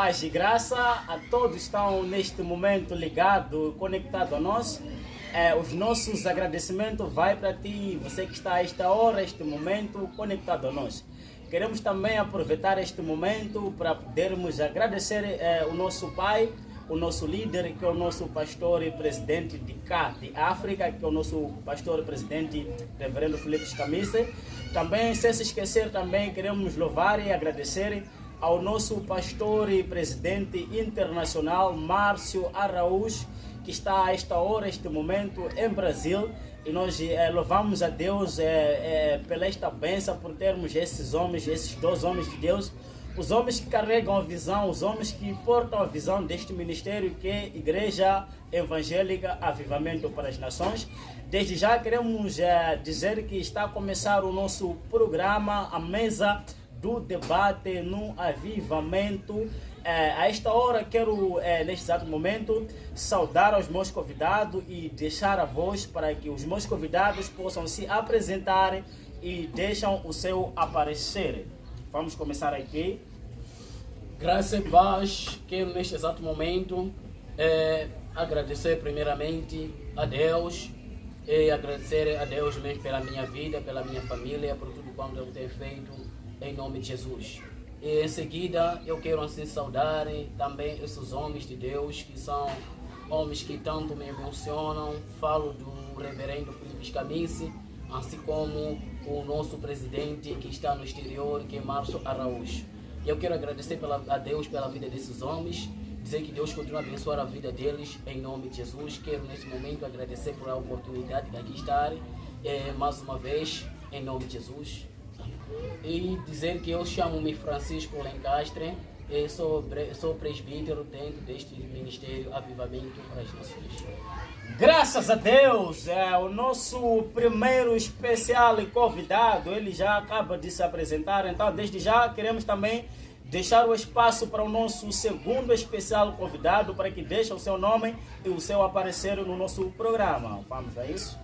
paz e graça a todos que estão neste momento ligados, conectados a nós. Os nossos agradecimentos vai para ti, você que está a esta hora, este momento, conectado a nós. Queremos também aproveitar este momento para podermos agradecer o nosso pai, o nosso líder, que é o nosso pastor e presidente de cá, de África, que é o nosso pastor e presidente, reverendo Filipe Camisse. Também, sem se esquecer, também queremos louvar e agradecer ao nosso pastor e presidente internacional, Márcio Araújo, que está a esta hora, este momento, em Brasil. E nós louvamos a Deus pela esta bênção, por termos esses homens, esses dois homens de Deus, os homens que carregam a visão, os homens que portam a visão deste ministério que é Igreja Evangélica Avivamento para as Nações. Desde já queremos dizer que está a começar o nosso programa, a mesa do debate no avivamento. A esta hora quero, neste exato momento, saudar os meus convidados e deixar a voz para que os meus convidados possam se apresentar e deixam o seu aparecer. Vamos começar aqui. Graça e paz, quero neste exato momento agradecer primeiramente a Deus e agradecer a Deus mesmo pela minha vida, pela minha família, por tudo quanto Ele tem feito, em nome de Jesus. E em seguida eu quero assim saudar também esses homens de Deus, que são homens que tanto me emocionam. Falo do reverendo Filipe Camisse, assim como o nosso presidente que está no exterior, que é Márcio Araújo. E eu quero agradecer a Deus pela vida desses homens, dizer que Deus continua a abençoar a vida deles, em nome de Jesus. Quero neste momento agradecer por a oportunidade de aqui estar, mais uma vez, em nome de Jesus. E dizer que eu chamo-me Francisco Lencastre, e sou presbítero dentro deste Ministério Avivamento para as Nações. Graças a Deus, o nosso primeiro especial convidado, ele já acaba de se apresentar, então desde já queremos também deixar o espaço para o nosso segundo especial convidado, para que deixe o seu nome e o seu aparecer no nosso programa. Vamos a isso?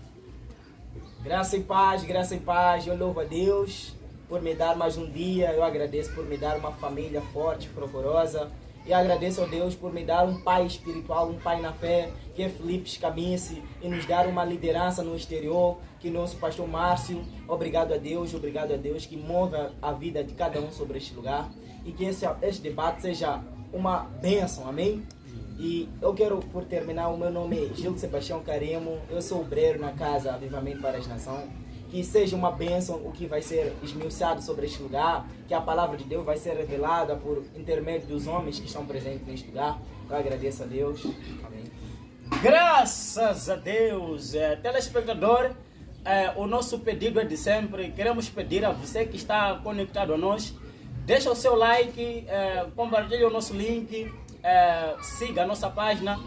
Graça e paz, eu louvo a Deus por me dar mais um dia, eu agradeço por me dar uma família forte, fervorosa, e agradeço a Deus por me dar um pai espiritual, um pai na fé, que é Filipe Camisse, e nos dar uma liderança no exterior, que nosso pastor Márcio. Obrigado a Deus que move a vida de cada um sobre este lugar, e que este debate seja uma bênção, amém? E eu quero, por terminar, o meu nome é Gil Sebastião Carimo, eu sou obreiro na Casa Avivamento para as Nações. Que seja uma bênção o que vai ser esmiuçado sobre este lugar, que a palavra de Deus vai ser revelada por intermédio dos homens que estão presentes neste lugar. Eu agradeço a Deus. Amém. Graças a Deus. Telespectador, o nosso pedido é de sempre. Queremos pedir a você que está conectado a nós, deixa o seu like, compartilhe o nosso link, siga a nossa página.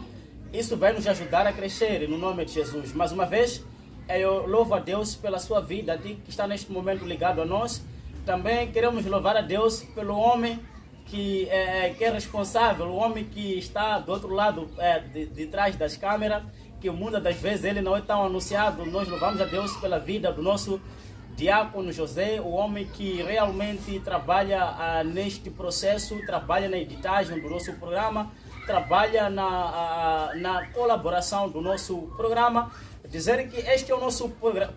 Isso vai nos ajudar a crescer no nome de Jesus. Mais uma vez, eu louvo a Deus pela sua vida, que está neste momento ligado a nós. Também queremos louvar a Deus pelo homem que é responsável, o homem que está do outro lado de trás das câmeras, que muitas das vezes ele não é tão anunciado. Nós louvamos a Deus pela vida do nosso diácono José, o homem que realmente trabalha neste processo, trabalha na editagem do nosso programa, trabalha na colaboração do nosso programa. Dizer que este é o nosso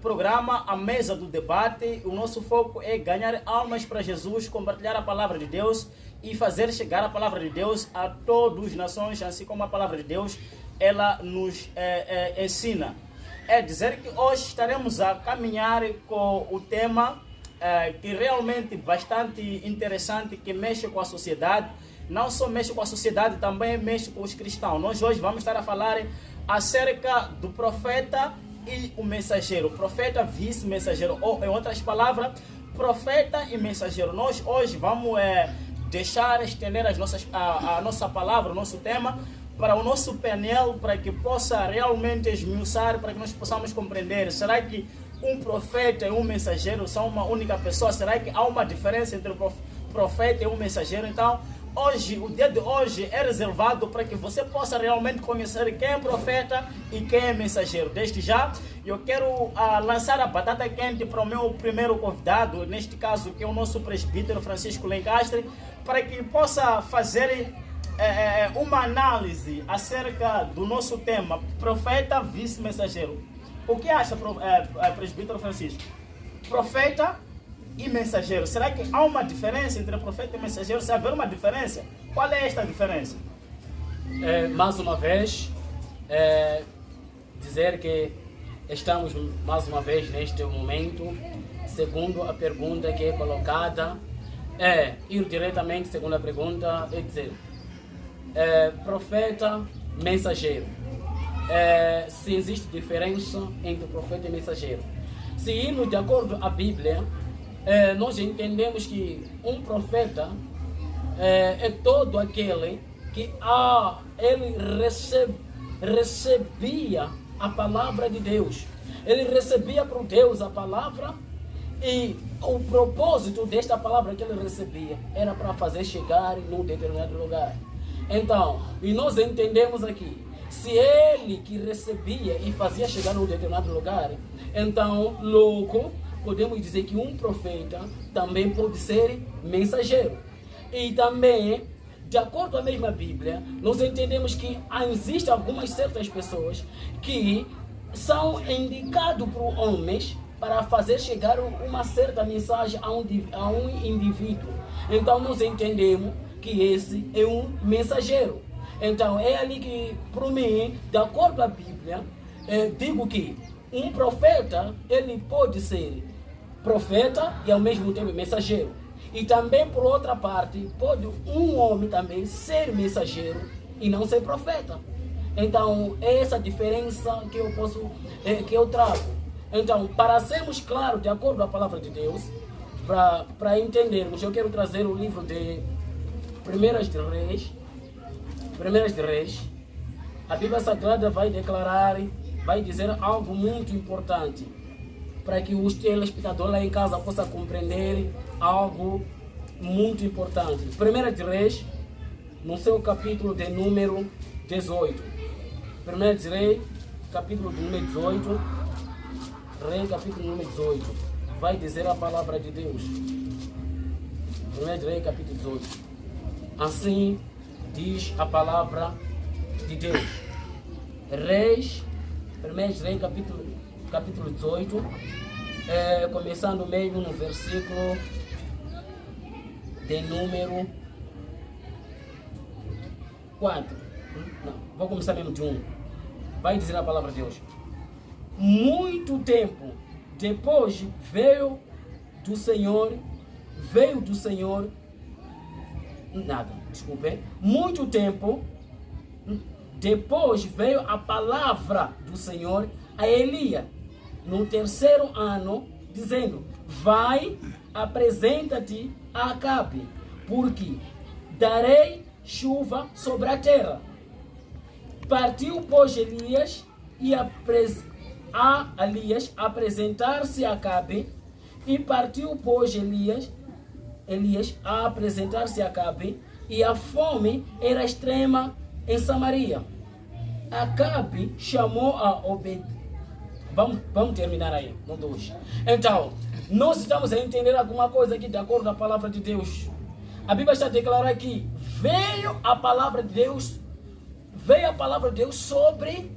programa, a mesa do debate. O nosso foco é ganhar almas para Jesus, compartilhar a palavra de Deus e fazer chegar a palavra de Deus a todas as nações, assim como a palavra de Deus ela nos ensina. É dizer que hoje estaremos a caminhar com o tema que realmente bastante interessante, que mexe com a sociedade. Não só mexe com a sociedade, também mexe com os cristãos. Nós hoje vamos estar a falar acerca do profeta e o mensageiro, profeta, vice-mensageiro, ou em outras palavras, profeta e mensageiro. Nós hoje vamos deixar estender a nossa palavra, o nosso tema, para o nosso painel, para que possa realmente esmiuçar, para que nós possamos compreender. Será que um profeta e um mensageiro são uma única pessoa? Será que há uma diferença entre o profeta e um mensageiro? Então, hoje, o dia de hoje é reservado para que você possa realmente conhecer quem é profeta e quem é mensageiro. Desde já, eu quero lançar a batata quente para o meu primeiro convidado, neste caso, que é o nosso presbítero Francisco Lencastre, para que possa fazer uma análise acerca do nosso tema, profeta, vice-mensageiro. O que acha, presbítero Francisco? Profeta e mensageiro. Será que há uma diferença entre profeta e mensageiro? Se haver uma diferença, qual é esta diferença? Mais uma vez, dizer que estamos mais uma vez neste momento, segundo a pergunta que é colocada, ir diretamente, segundo a pergunta, é dizer, profeta, mensageiro. Se existe diferença entre profeta e mensageiro. Se irmos de acordo com a Bíblia, nós entendemos que um profeta é todo aquele que ele recebia a palavra de Deus. Ele recebia por Deus a palavra e o propósito desta palavra que ele recebia era para fazer chegar num determinado lugar. Então, e nós entendemos aqui, se ele que recebia e fazia chegar num determinado lugar, então logo podemos dizer que um profeta também pode ser mensageiro. E também, de acordo com a mesma Bíblia, nós entendemos que existem algumas certas pessoas que são indicados por homens para fazer chegar uma certa mensagem a um indivíduo. Então nós entendemos que esse é um mensageiro. Então é ali que, para mim, de acordo com a Bíblia, digo que um profeta, ele pode ser profeta e ao mesmo tempo mensageiro. E também, por outra parte, pode um homem também ser mensageiro e não ser profeta. Então, é essa diferença que eu trago. Então, para sermos claros, de acordo com a palavra de Deus, para entendermos, eu quero trazer o livro de Primeiras de Reis. A Bíblia Sagrada vai declarar, vai dizer algo muito importante, para que os telespectadores lá em casa possam compreender algo muito importante. Primeira de Reis, no seu capítulo de número 18. Primeira de Reis, capítulo de número 18. Rei, capítulo número 18. Vai dizer a palavra de Deus. Primeira de Reis, capítulo 18. Assim diz a palavra de Deus. Reis, Primeira de Reis, capítulo 18, começando mesmo no versículo de número 4. Não, vou começar mesmo de 1. Vai dizer a palavra de Deus. Muito tempo depois veio do Senhor, muito tempo depois veio a palavra do Senhor a Elias, no 3º ano, dizendo: vai, apresenta-te a Acabe, porque darei chuva sobre a terra. Partiu, pois, Elias apresentar-se a Acabe, e partiu, pois, Elias a apresentar-se a Acabe, e a fome era extrema em Samaria. Acabe chamou a Obed. Vamos terminar aí, no 2. Então, nós estamos a entender alguma coisa aqui de acordo com a palavra de Deus. A Bíblia está a declarar que veio a palavra de Deus sobre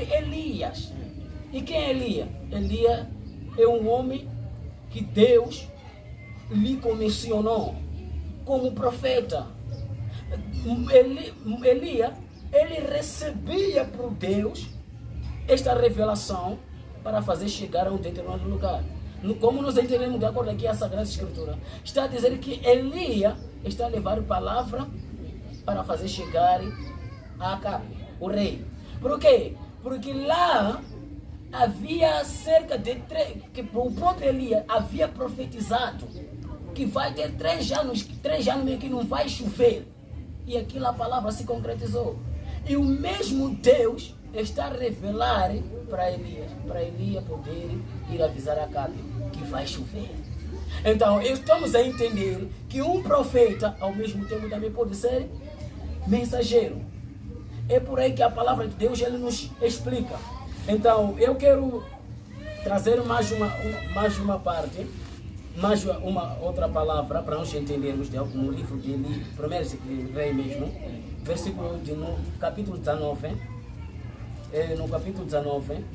Elias. E quem é Elias? Elias é um homem que Deus lhe comissionou como profeta. Elias, ele recebia por Deus esta revelação para fazer chegar a um determinado lugar. Como nós entendemos de acordo aqui a Sagrada Escritura, está a dizer que Elias está a levar palavra para fazer chegar a Acabe, o rei. Por quê? Porque lá havia cerca de que o próprio Elias havia profetizado que vai ter 3 anos meio que não vai chover. E aquilo a palavra se concretizou. E o mesmo Deus está a revelar para Elias poder ir avisar a Acabe que vai chover. Então, estamos a entender que um profeta, ao mesmo tempo, também pode ser mensageiro. É por aí que a palavra de Deus ele nos explica. Então, eu quero trazer mais uma parte Mas uma outra palavra para nós entendermos no livro de 1 Rei mesmo, versículo no capítulo 19, no capítulo 19,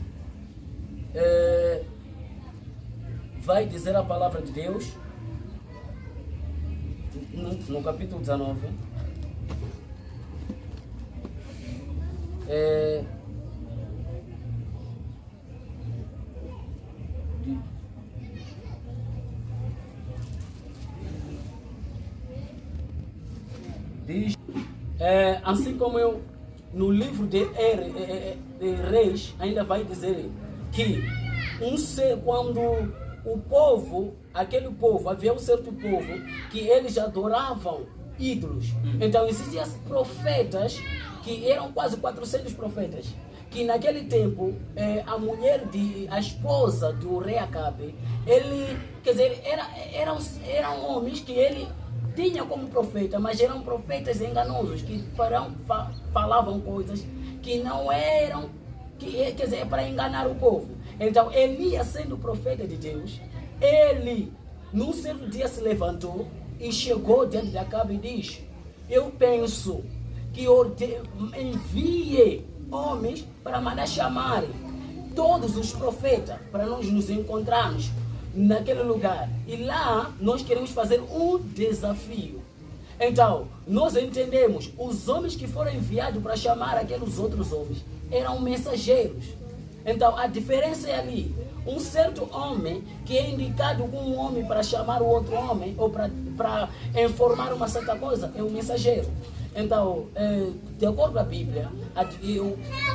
vai dizer a palavra de Deus, no capítulo 19, diz, assim como eu no livro de Reis ainda vai dizer que quando o povo, aquele povo, havia um certo povo que eles adoravam ídolos. Então existiam profetas, que eram quase 400 profetas, que naquele tempo a esposa do rei Acabe, eram homens que ele tinha como profeta, mas eram profetas enganosos, que falavam coisas que não eram, para enganar o povo. Então Elias, sendo profeta de Deus, ele num certo dia se levantou e chegou diante de Acabe e disse: eu penso que envie homens para mandar chamar todos os profetas para nós nos encontrarmos naquele lugar. E lá nós queremos fazer um desafio. Então, nós entendemos, os homens que foram enviados para chamar aqueles outros homens eram mensageiros. Então, a diferença é ali. Um certo homem que é indicado como um homem para chamar o outro homem ou para informar uma certa coisa é um mensageiro. Então, de acordo com a Bíblia,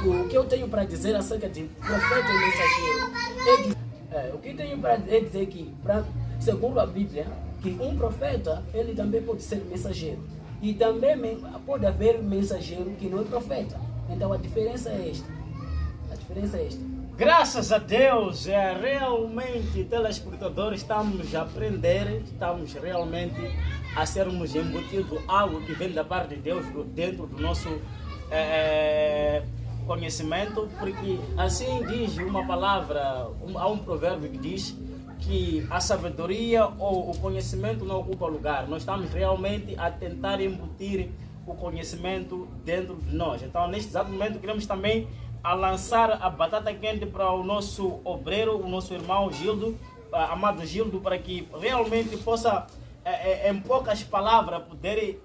o que eu tenho para dizer acerca de profeta e mensageiro o que tenho para dizer que, segundo a Bíblia, que um profeta, ele também pode ser mensageiro. E também pode haver mensageiro que não é profeta. Então a diferença é esta. Graças a Deus, realmente, telespectadores, estamos a aprender, estamos realmente a sermos embutidos algo que vem da parte de Deus dentro do nosso conhecimento, porque assim diz uma palavra, há um provérbio que diz que a sabedoria ou o conhecimento não ocupa lugar. Nós estamos realmente a tentar embutir o conhecimento dentro de nós. Então, neste exato momento, queremos também lançar a batata quente para o nosso obreiro, o nosso irmão Gildo, amado Gildo, para que realmente possa, em poucas palavras, poder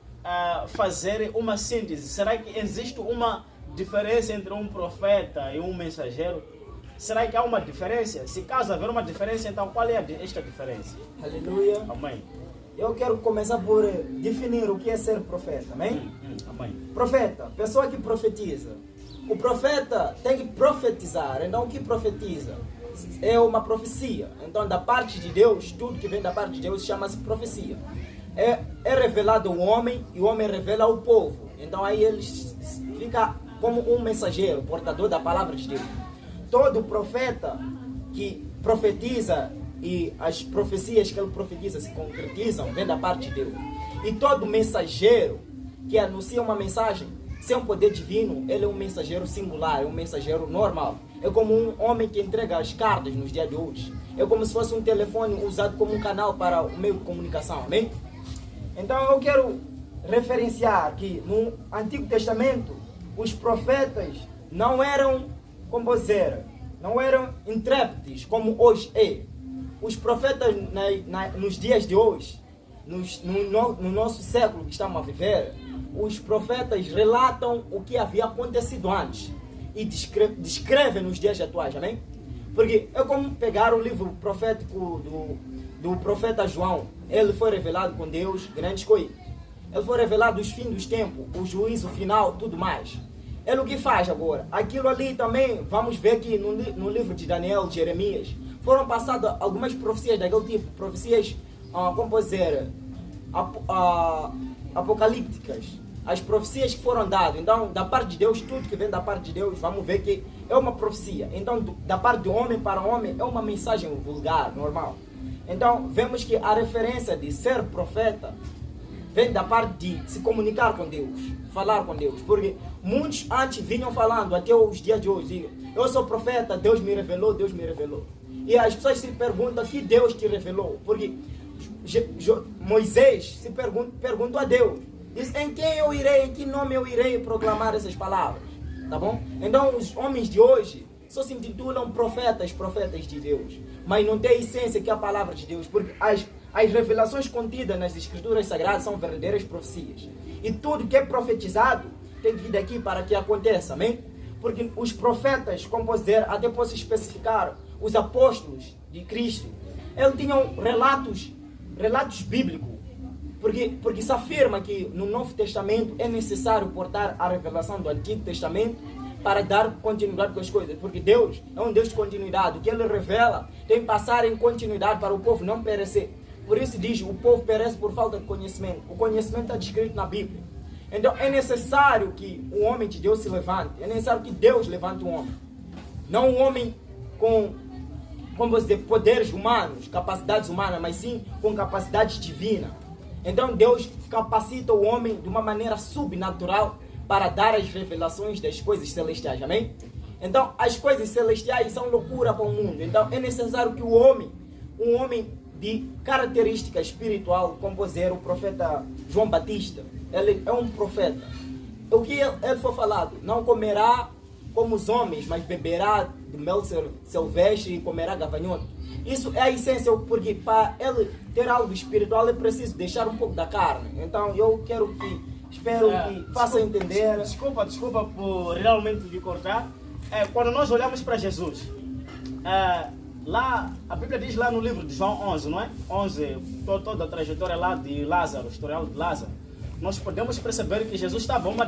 fazer uma síntese. Será que existe uma diferença entre um profeta e um mensageiro? Será que há uma diferença? Se caso haver uma diferença, então qual é esta diferença? Aleluia. Amém. Eu quero começar por definir o que é ser profeta, amém? Amém. Profeta, pessoa que profetiza. O profeta tem que profetizar. Então o que profetiza? É uma profecia. Então da parte de Deus, tudo que vem da parte de Deus chama-se profecia. É revelado ao homem e o homem revela ao povo. Então aí ele fica como um mensageiro, portador da palavra de Deus. Todo profeta que profetiza e as profecias que ele profetiza se concretizam, vem da parte de Deus. E todo mensageiro que anuncia uma mensagem sem um poder divino, ele é um mensageiro singular, é um mensageiro normal. É como um homem que entrega as cartas nos dias de hoje. É como se fosse um telefone usado como um canal para o meio de comunicação, amém? Então eu quero referenciar que no Antigo Testamento os profetas não eram, como vou dizer, não eram intrépidos como hoje é. Os profetas nos dias de hoje, no nosso século que estamos a viver, os profetas relatam o que havia acontecido antes e descrevem nos dias atuais, amém? Porque é como pegar o livro profético do profeta João. Ele foi revelado com Deus grandes coisas. Ele foi revelado os fins dos tempos, o juízo final, tudo mais. Ele o que faz agora? Aquilo ali também, vamos ver que no livro de Daniel, de Jeremias, foram passadas algumas profecias daquele tipo, profecias, como pode dizer, apocalípticas. As profecias que foram dadas. Então, da parte de Deus, tudo que vem da parte de Deus, vamos ver que é uma profecia. Então, da parte de homem para homem, é uma mensagem vulgar, normal. Então, vemos que a referência de ser profeta vem da parte de se comunicar com Deus, falar com Deus. Porque muitos antes vinham falando, até os dias de hoje, eu sou profeta, Deus me revelou, Deus me revelou. E as pessoas se perguntam que Deus te revelou. Porque Moisés se perguntou a Deus, diz, em quem eu irei, em que nome eu irei proclamar essas palavras? Tá bom? Então os homens de hoje só se intitulam profetas de Deus, mas não tem a essência que é a palavra de Deus, porque as revelações contidas nas escrituras sagradas são verdadeiras profecias. E tudo que é profetizado tem vindo aqui para que aconteça, amém? Porque os profetas, como posso dizer, até posso especificar, os apóstolos de Cristo, eles tinham relatos bíblicos, porque se afirma que no Novo Testamento é necessário portar a revelação do Antigo Testamento para dar continuidade com as coisas, porque Deus é um Deus de continuidade. O que Ele revela tem que passar em continuidade para o povo não perecer. Por isso diz, o povo perece por falta de conhecimento. O conhecimento está descrito na Bíblia. Então é necessário que o homem de Deus se levante, é necessário que Deus levante um homem. Não um homem com, como você dizer, poderes humanos, capacidades humanas, mas sim com capacidades divinas. Então Deus capacita o homem de uma maneira subnatural para dar as revelações das coisas celestiais, amém? Então as coisas celestiais são loucura para o mundo. Então é necessário que o homem, um homem de característica espiritual, como por exemplo o profeta João Batista, ele é um profeta. O que ele foi falado, não comerá como os homens, mas beberá do mel silvestre e comerá gafanhoto. Isso é a essência, porque para ele ter algo espiritual é preciso deixar um pouco da carne. Então eu espero que faça entender. Desculpa por realmente lhe cortar. Quando nós olhamos para Jesus, lá, a Bíblia diz lá no livro de João 11, não é? 11, toda a trajetória lá de Lázaro, o historial de Lázaro, nós podemos perceber que Jesus estava a uma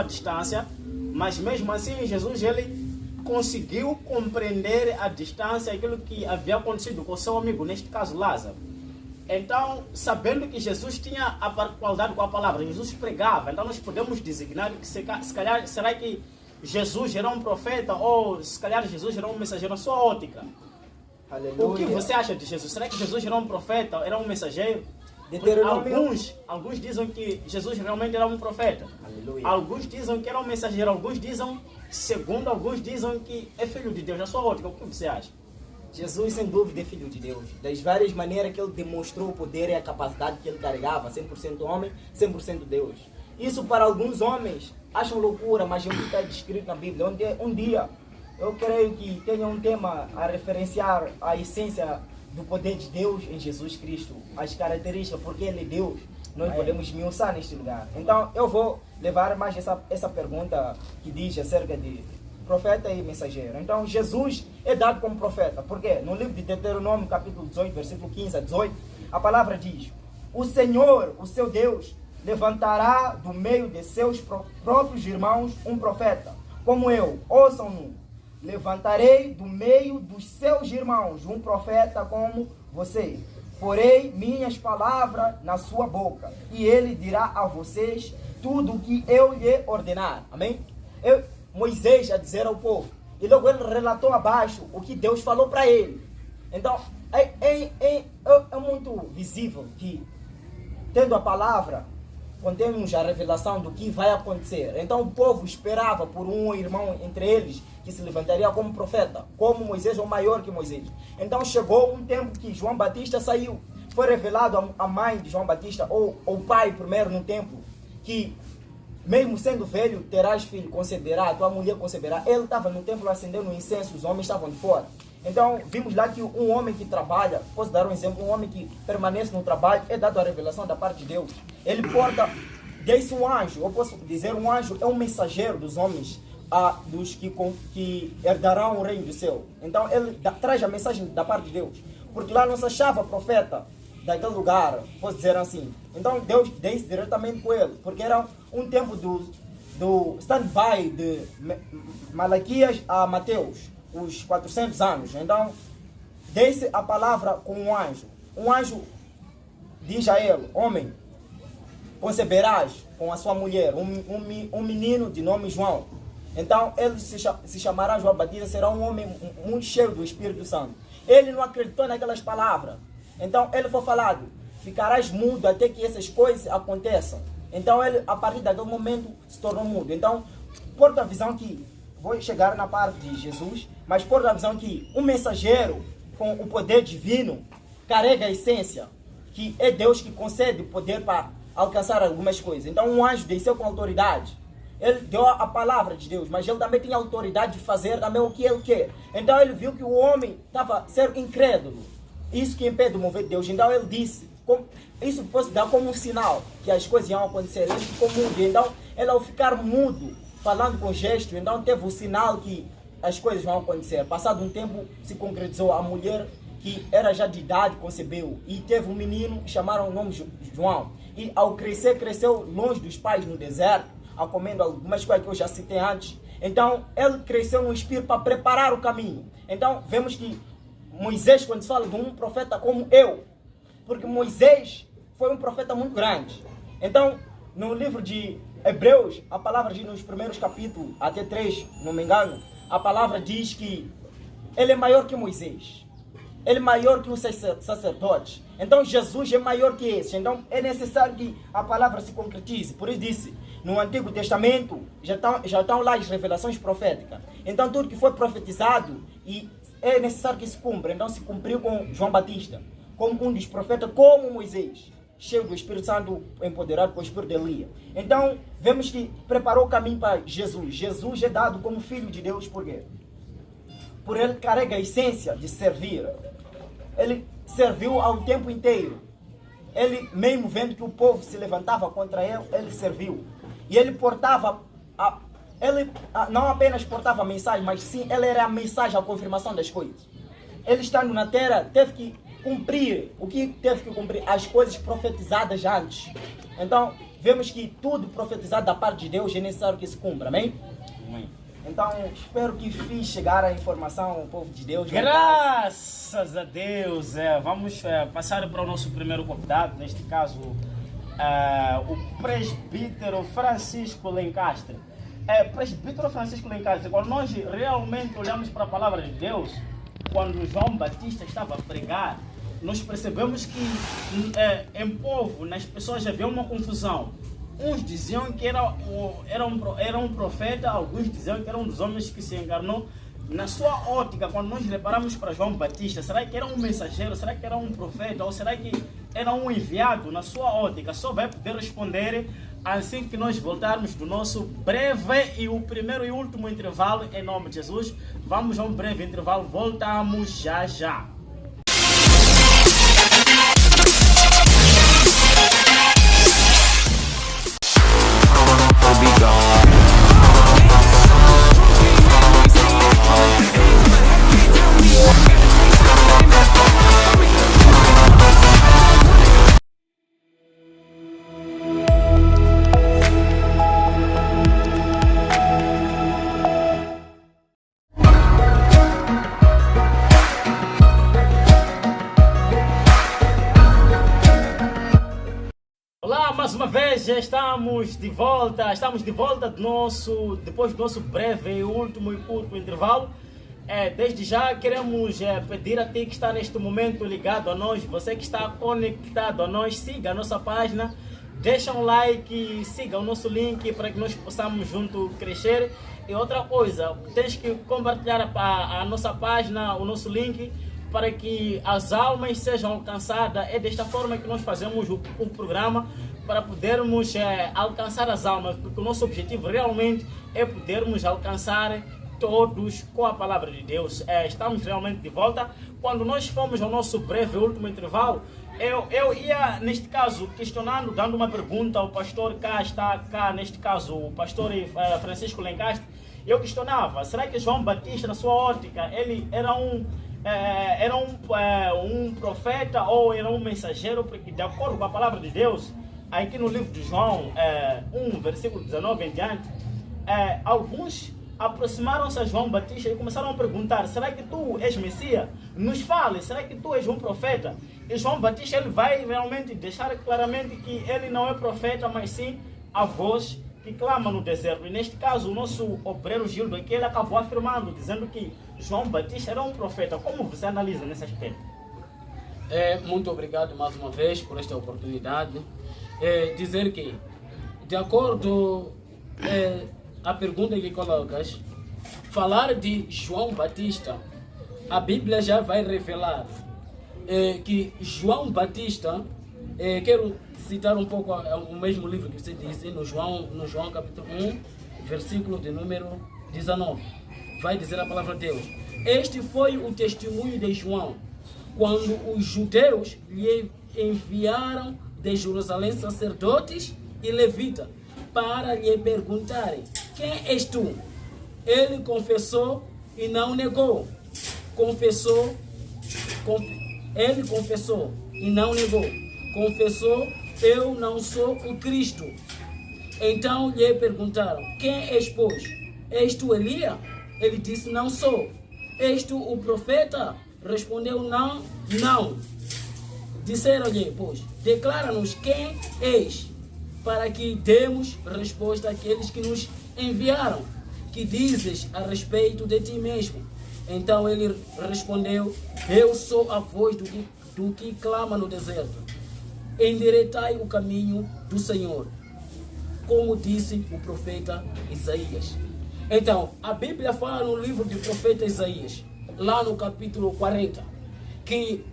distância, mas mesmo assim Jesus ele conseguiu compreender a distância, aquilo que havia acontecido com o seu amigo, neste caso Lázaro. Então, sabendo que Jesus tinha a particularidade com a palavra, Jesus pregava, então nós podemos designar que se calhar, será que Jesus era um profeta ou se calhar Jesus era um mensageiro na sua ótica? Aleluia. O que você acha de Jesus? Será que Jesus era um profeta, era um mensageiro? Alguns dizem que Jesus realmente era um profeta. Aleluia. Alguns dizem que era um mensageiro. Alguns dizem que é filho de Deus. Na sua ótica, o que você acha? Jesus, sem dúvida, é filho de Deus. Das várias maneiras que ele demonstrou o poder e a capacidade que ele carregava. 100% homem, 100% Deus. Isso para alguns homens acham loucura, mas é o que está descrito na Bíblia. Um dia, eu creio que tenha um tema a referenciar a essência do poder de Deus em Jesus Cristo, as características, porque Ele é Deus, nós podemos esmiuçar neste lugar. Então eu vou levar mais essa pergunta que diz acerca de profeta e mensageiro. Então Jesus é dado como profeta, porque no livro de Deuteronômio, capítulo 18, versículo 15 a 18, a palavra diz, o Senhor, o seu Deus, levantará do meio de seus próprios irmãos um profeta, como eu, ouçam-no. Levantarei do meio dos seus irmãos um profeta como você. Porei minhas palavras na sua boca, e ele dirá a vocês tudo o que eu lhe ordenar. Amém? Moisés a dizer ao povo, e logo ele relatou abaixo o que Deus falou para ele. Então, é muito visível que, tendo a palavra, contemos a revelação do que vai acontecer. Então o povo esperava por um irmão entre eles que se levantaria como profeta, como Moisés ou maior que Moisés. Então chegou um tempo que João Batista saiu. Foi revelado à mãe de João Batista, ou ao pai primeiro no templo, que mesmo sendo velho, terás filho, conceberá, tua mulher conceberá. Ele estava no templo acendendo incenso, os homens estavam de fora. Então vimos lá que um homem que trabalha, posso dar um exemplo, um homem que permanece no trabalho, é dado a revelação da parte de Deus. Ele porta, diz um anjo, eu posso dizer, um anjo é um mensageiro dos homens, dos que herdarão o reino do céu. Então ele traz a mensagem da parte de Deus, porque lá não se achava profeta daquele lugar, posso dizer assim. Então Deus disse diretamente com ele, porque era um tempo do stand-by de Malaquias a Mateus, os 400 anos. Então disse a palavra com um anjo. Um anjo diz a ele, homem, conceberás com a sua mulher um menino de nome João. Então ele se chamará João Batista, será um homem muito cheio do Espírito Santo. Ele não acreditou naquelas palavras. Então ele foi falado, ficarás mudo até que essas coisas aconteçam. Então ele, a partir daquele momento, se tornou mudo. Então, por a visão que, vou chegar na parte de Jesus, mas por a visão que um mensageiro com o poder divino carrega a essência, que é Deus que concede o poder para alcançar algumas coisas. Então um anjo desceu com autoridade. Ele deu a palavra de Deus, mas ele também tinha autoridade de fazer também o que ele quer. Então ele viu que o homem estava sendo incrédulo. Isso que impede o mover de Deus. Então ele disse, isso pode dar como um sinal que as coisas iam acontecer. Ele ficou mudo. Então ele, ao ficar mudo, falando com gesto, então teve o sinal que as coisas vão acontecer. Passado um tempo se concretizou. A mulher que era já de idade concebeu e teve um menino, chamaram o nome João. E ao crescer, cresceu longe dos pais no deserto, a comendo algumas coisas que eu já citei antes. Então ele cresceu no espírito para preparar o caminho. Então vemos que Moisés, quando se fala de um profeta como eu, porque Moisés foi um profeta muito grande. Então no livro de Hebreus, a palavra diz nos primeiros capítulos, até 3, não me engano, a palavra diz que ele é maior que Moisés. Ele é maior que os sacerdotes. Então Jesus é maior que esses. Então é necessário que a palavra se concretize. Por isso disse, no Antigo Testamento já estão lá as revelações proféticas. Então tudo que foi profetizado e é necessário que se cumpra. Então se cumpriu com João Batista, como um dos profetas, como Moisés, cheio do Espírito Santo, empoderado com o Espírito de Elias. Então vemos que preparou o caminho para Jesus. Jesus é dado como Filho de Deus. Por quê? Por ele carrega a essência de servir. Ele serviu ao tempo inteiro. Ele, mesmo vendo que o povo se levantava contra ele, ele serviu. E ele portava, não apenas portava a mensagem, mas sim, ele era a mensagem, a confirmação das coisas. Ele estando na terra, teve que cumprir, o que teve que cumprir? As coisas profetizadas antes. Então, vemos que tudo profetizado da parte de Deus é necessário que se cumpra, amém? Amém. Então, espero que fiz chegar a informação ao povo de Deus. Graças a Deus. Vamos passar para o nosso primeiro convidado, neste caso, o presbítero Francisco Lencastre. Presbítero Francisco Lencastre, quando nós realmente olhamos para a palavra de Deus, quando João Batista estava a pregar, nós percebemos que em povo, nas pessoas havia uma confusão. Uns diziam que era um profeta, alguns diziam que era um dos homens que se encarnou. Na sua ótica, quando nós reparamos para João Batista, será que era um mensageiro, será que era um profeta, ou será que era um enviado? Na sua ótica, só vai poder responder assim que nós voltarmos do nosso breve e o primeiro e último intervalo, em nome de Jesus. Vamos a um breve intervalo, voltamos já já. Mais uma vez estamos de volta depois do nosso breve e último e curto intervalo. Desde já queremos pedir a ti que está neste momento ligado a nós, você que está conectado a nós, siga a nossa página, deixa um like, siga o nosso link para que nós possamos junto crescer. E outra coisa, tens que compartilhar a nossa página, o nosso link, para que as almas sejam alcançadas. É desta forma que nós fazemos o programa, para podermos alcançar as almas, porque o nosso objetivo realmente é podermos alcançar todos com a palavra de Deus. Estamos realmente de volta. Quando nós fomos ao nosso breve último intervalo, eu ia, neste caso, questionando, dando uma pergunta ao pastor cá, neste caso, o pastor Francisco Lencastre. Eu questionava, será que João Batista, na sua ótica, ele era um profeta ou era um mensageiro? Porque, de acordo com a palavra de Deus, aqui no livro de João 1, versículo 19 em diante, alguns aproximaram-se a João Batista e começaram a perguntar, será que tu és Messias? Nos fale, será que tu és um profeta? E João Batista, ele vai realmente deixar claramente que ele não é profeta, mas sim a voz que clama no deserto. E neste caso, o nosso obreiro Gildo aqui, ele acabou afirmando, dizendo que João Batista era um profeta. Como você analisa nesse aspecto? Muito obrigado mais uma vez por esta oportunidade. Dizer que, de acordo a pergunta que colocas, falar de João Batista, a Bíblia já vai revelar que João Batista, quero citar um pouco o mesmo livro que você disse, no João capítulo 1, versículo de número 19. Vai dizer a palavra de Deus: este foi o testemunho de João, quando os judeus lhe enviaram de Jerusalém sacerdotes e levitas para lhe perguntarem: quem és tu? Ele confessou e não negou. Ele confessou e não negou. Confessou: eu não sou o Cristo. Então lhe perguntaram: quem és, pois? És tu Elias? Ele disse: não sou. És tu o profeta? Respondeu: não, não. Disseram-lhe, pois, declara-nos quem és, para que demos resposta àqueles que nos enviaram. Que dizes a respeito de ti mesmo? Então ele respondeu: eu sou a voz do que clama no deserto. Endireitai o caminho do Senhor, como disse o profeta Isaías. Então, a Bíblia fala no livro do profeta Isaías, lá no capítulo 40, que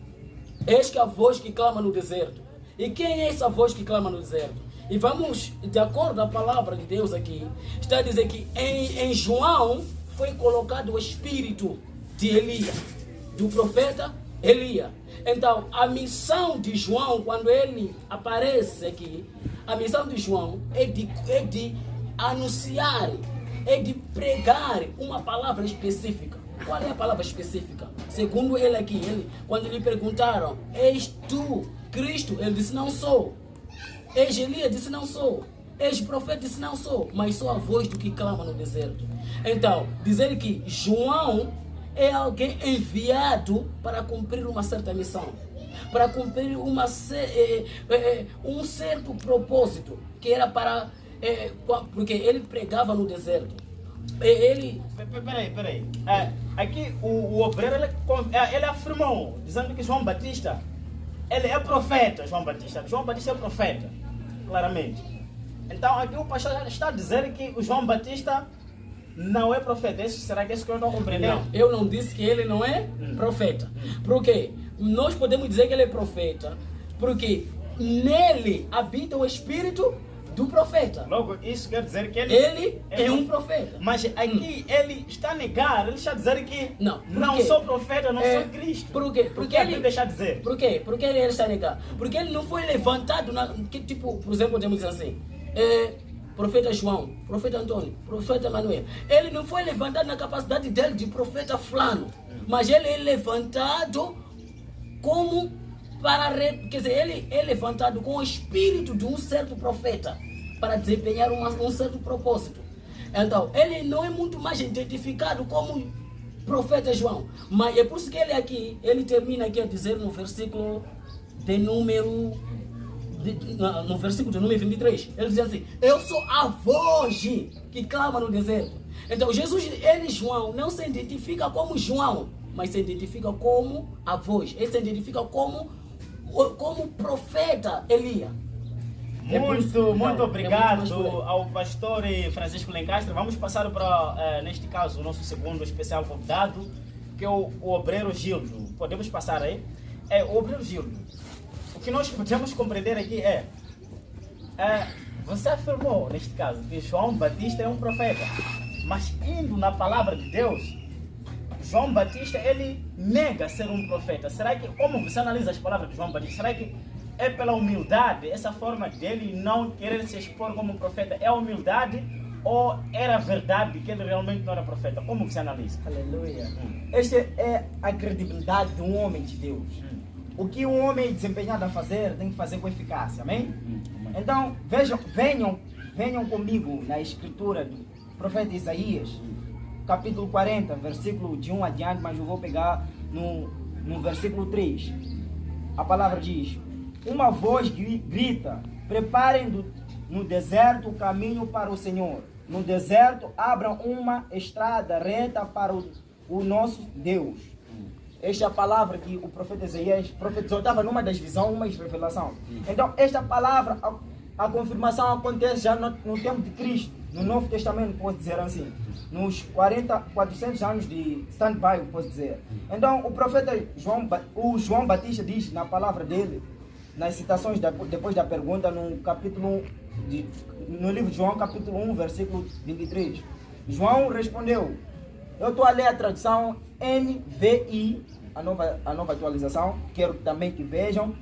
eis que a voz que clama no deserto. E quem é essa voz que clama no deserto? E vamos, de acordo com a palavra de Deus aqui, está a dizer que em João foi colocado o espírito de Elias, do profeta Elias. Então, a missão de João, quando ele aparece aqui, a missão de João é de anunciar, é de pregar uma palavra específica. Qual é a palavra específica? Segundo ele aqui, quando lhe perguntaram: és tu Cristo? Ele disse: não sou. És Elias? Disse: não sou. És profeta? Disse: não sou. Mas sou a voz do que clama no deserto. Então, dizer que João é alguém enviado para cumprir uma certa missão, para cumprir um certo propósito, que era para... porque ele pregava no deserto. Peraí. Aqui o obreiro ele afirmou, dizendo que João Batista, ele é profeta. João Batista é profeta, claramente. Então aqui o pastor está a dizer que o João Batista não é profeta. Será que é isso que eu estou compreendendo? Não, eu não disse que ele não é profeta. Porque nós podemos dizer que ele é profeta, porque nele habita o espírito do profeta. Logo, isso quer dizer que ele é um profeta. Mas aqui ele está a negar, ele está a dizer que não quê? Sou profeta, não sou Cristo. Por quê? Porque ele deixa de dizer. Por quê? Porque ele está a negar. Porque ele não foi levantado, tipo, por exemplo, podemos dizer assim, profeta João, profeta Antônio, profeta Manuel. Ele não foi levantado na capacidade dele de profeta fulano, mas ele é levantado como quer dizer, ele é levantado com o espírito de um certo profeta para desempenhar um certo propósito. Então, ele não é muito mais identificado como profeta João, mas é por isso que ele termina aqui a dizer no versículo de número 23, ele diz assim: eu sou a voz que clama no deserto. Então Jesus, João, não se identifica como João, mas se identifica como a voz. Ele se identifica como profeta Elias. Muito obrigado ao pastor Francisco Lencastre. Vamos passar para, neste caso, o nosso segundo especial convidado, que é o obreiro Gildo. Podemos passar aí? O obreiro Gildo. O que nós podemos compreender aqui você afirmou, neste caso, que João Batista é um profeta, mas indo na palavra de Deus, João Batista, ele nega ser um profeta. Será que, como você analisa as palavras de João Batista, será que é pela humildade, essa forma dele não querer se expor como profeta, é humildade ou era verdade que ele realmente não era profeta? Como você analisa? Aleluia. Esta é a credibilidade de um homem de Deus. O que um homem é desempenhado a fazer, tem que fazer com eficácia, amém? Então, venham comigo na escritura do profeta Isaías, capítulo 40, versículo de 1 adiante, mas eu vou pegar no versículo 3. A palavra diz: uma voz grita, preparem no deserto o caminho para o Senhor. No deserto abram uma estrada reta para o nosso Deus. esta palavra que o profeta Isaías profetizou estava numa das visões, uma revelação. Então, esta palavra, a confirmação acontece já no tempo de Cristo, no Novo Testamento, posso dizer assim, nos 400 anos de stand-by, posso dizer. Então, o profeta João Batista diz na palavra dele, nas citações depois da pergunta, no livro de João, capítulo 1, versículo 23. João respondeu, eu estou a ler a tradução NVI, a nova atualização, quero também que vejam.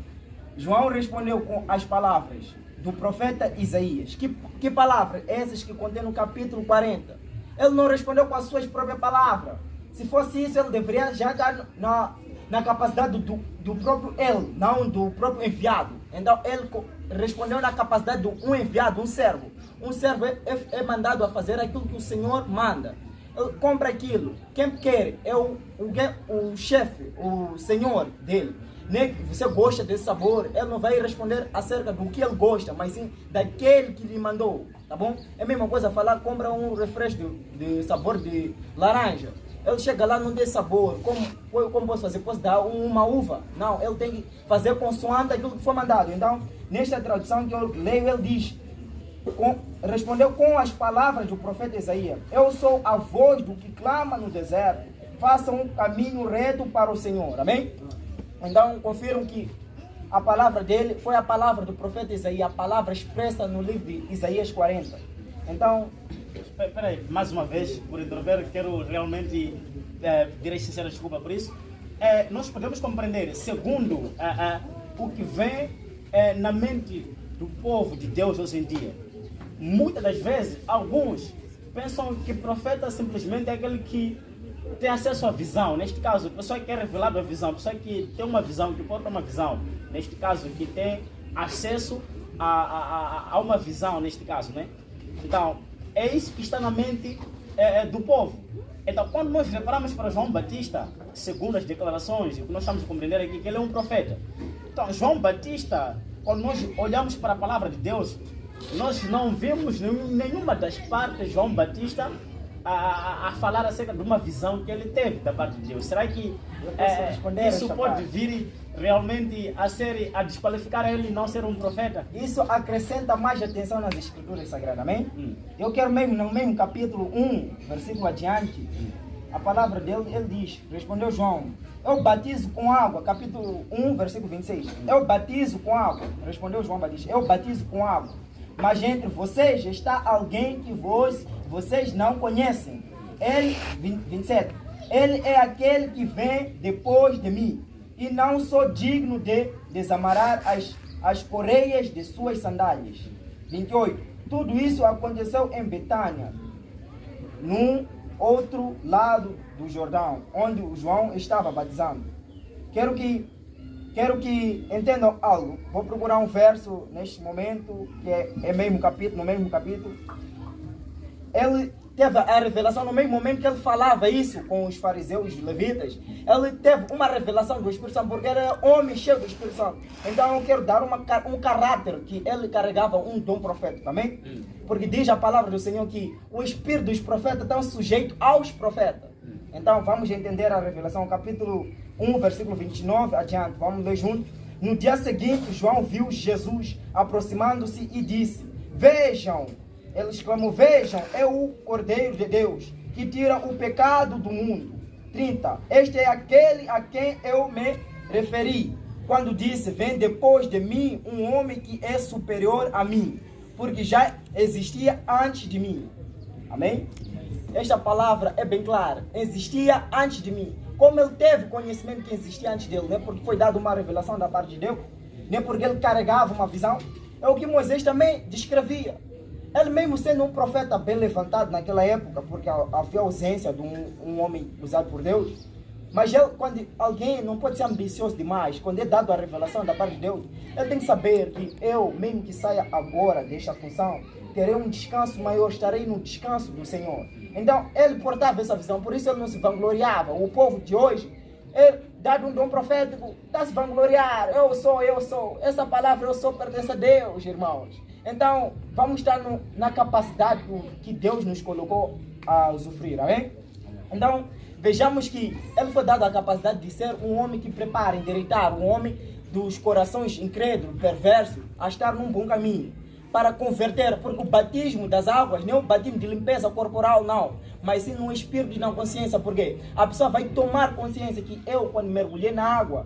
João respondeu com as palavras do profeta Isaías. Que palavras? Essas que contém no capítulo 40. Ele não respondeu com as suas próprias palavras. Se fosse isso, ele deveria já estar na capacidade do próprio ele, não do próprio enviado. Então, ele respondeu na capacidade de um enviado, um servo. Um servo é mandado a fazer aquilo que o Senhor manda. Ele compra aquilo. Quem quer é o chefe, o senhor dele. Nem que você gosta desse sabor, ele não vai responder acerca do que ele gosta, mas sim daquele que lhe mandou, tá bom? É a mesma coisa falar, compra um refresco de sabor de laranja. Ele chega lá, não tem sabor. Como posso fazer? Posso dar uma uva? Não, ele tem que fazer consoante aquilo que foi mandado. Então, nesta tradução que eu leio, ele diz, respondeu com as palavras do profeta Isaías: eu sou a voz do que clama no deserto, façam um caminho reto para o Senhor. Amém? Então, confiram que a palavra dele foi a palavra do profeta Isaías, a palavra expressa no livro de Isaías 40. Então, espera aí, mais uma vez, por interromper, quero realmente pedir sincera desculpa por isso. Nós podemos compreender, segundo o que vem na mente do povo de Deus hoje em dia. Muitas das vezes, alguns pensam que profeta simplesmente é aquele que tem acesso à visão. Neste caso, a pessoa que é revelada a visão, a pessoa que tem uma visão, que porta uma visão. Neste caso, que tem acesso a uma visão, neste caso, né? Então, é isso que está na mente do povo. Então, quando nós reparamos para João Batista, segundo as declarações, o que nós estamos a compreender aqui, que ele é um profeta. Então, João Batista, quando nós olhamos para a palavra de Deus, nós não vemos nenhuma das partes de João Batista a falar acerca de uma visão que ele teve da parte de Deus. Será que isso pode vir realmente a desqualificar ele não ser um profeta? Isso acrescenta mais atenção nas escrituras sagradas, amém? Eu quero mesmo, no mesmo capítulo 1, versículo adiante, a palavra dele, ele diz, respondeu João, eu batizo com água, capítulo 1, versículo 26, eu batizo com água, respondeu João Batista, eu batizo com água, mas entre vocês está alguém que vocês não conhecem. Ele, 27, ele é aquele que vem depois de mim, e não sou digno de desamarrar as correias de suas sandálias. 28, tudo isso aconteceu em Betânia, num outro lado do Jordão, onde o João estava batizando. Quero que entendam algo. Vou procurar um verso neste momento, que é no mesmo capítulo. Ele teve a revelação no mesmo momento que ele falava isso com os fariseus, os levitas. Ele teve uma revelação do Espírito Santo, porque era homem cheio do Espírito Santo. Então eu quero dar um caráter que ele carregava, um dom profético também. Porque diz a palavra do Senhor que o Espírito dos profetas está sujeito aos profetas. Então vamos entender a revelação, capítulo 1, versículo 29 adiante. Vamos ler juntos. No dia seguinte, João viu Jesus aproximando-se e disse: vejam, ele exclamou, vejam, é o Cordeiro de Deus que tira o pecado do mundo. 30. Este é aquele a quem eu me referi quando disse: vem depois de mim um homem que é superior a mim, porque já existia antes de mim. Amém? Esta palavra é bem clara. Existia antes de mim. Como ele teve conhecimento que existia antes dele, não é porque foi dada uma revelação da parte de Deus, nem porque ele carregava uma visão. É o que Moisés também descrevia. Ele mesmo sendo um profeta bem levantado naquela época, porque havia ausência de um homem usado por Deus. Mas quando alguém não pode ser ambicioso demais, quando é dado a revelação da parte de Deus, ele tem que saber que eu, mesmo que saia agora desta função, terei um descanso maior, estarei no descanso do Senhor. Então, ele portava essa visão, por isso ele não se vangloriava. O povo de hoje, dado um dom profético, está se vangloriar. Eu sou. Essa palavra eu sou pertence a Deus, irmãos. Então, vamos estar na capacidade que Deus nos colocou a usufruir, amém? Então, vejamos que ele foi dado a capacidade de ser um homem que prepara, endireitar, um homem dos corações incrédulos, perversos, a estar num bom caminho, para converter, porque o batismo das águas não é o batismo de limpeza corporal, não, mas sim no espírito e na consciência, porque a pessoa vai tomar consciência que eu, quando mergulhei na água,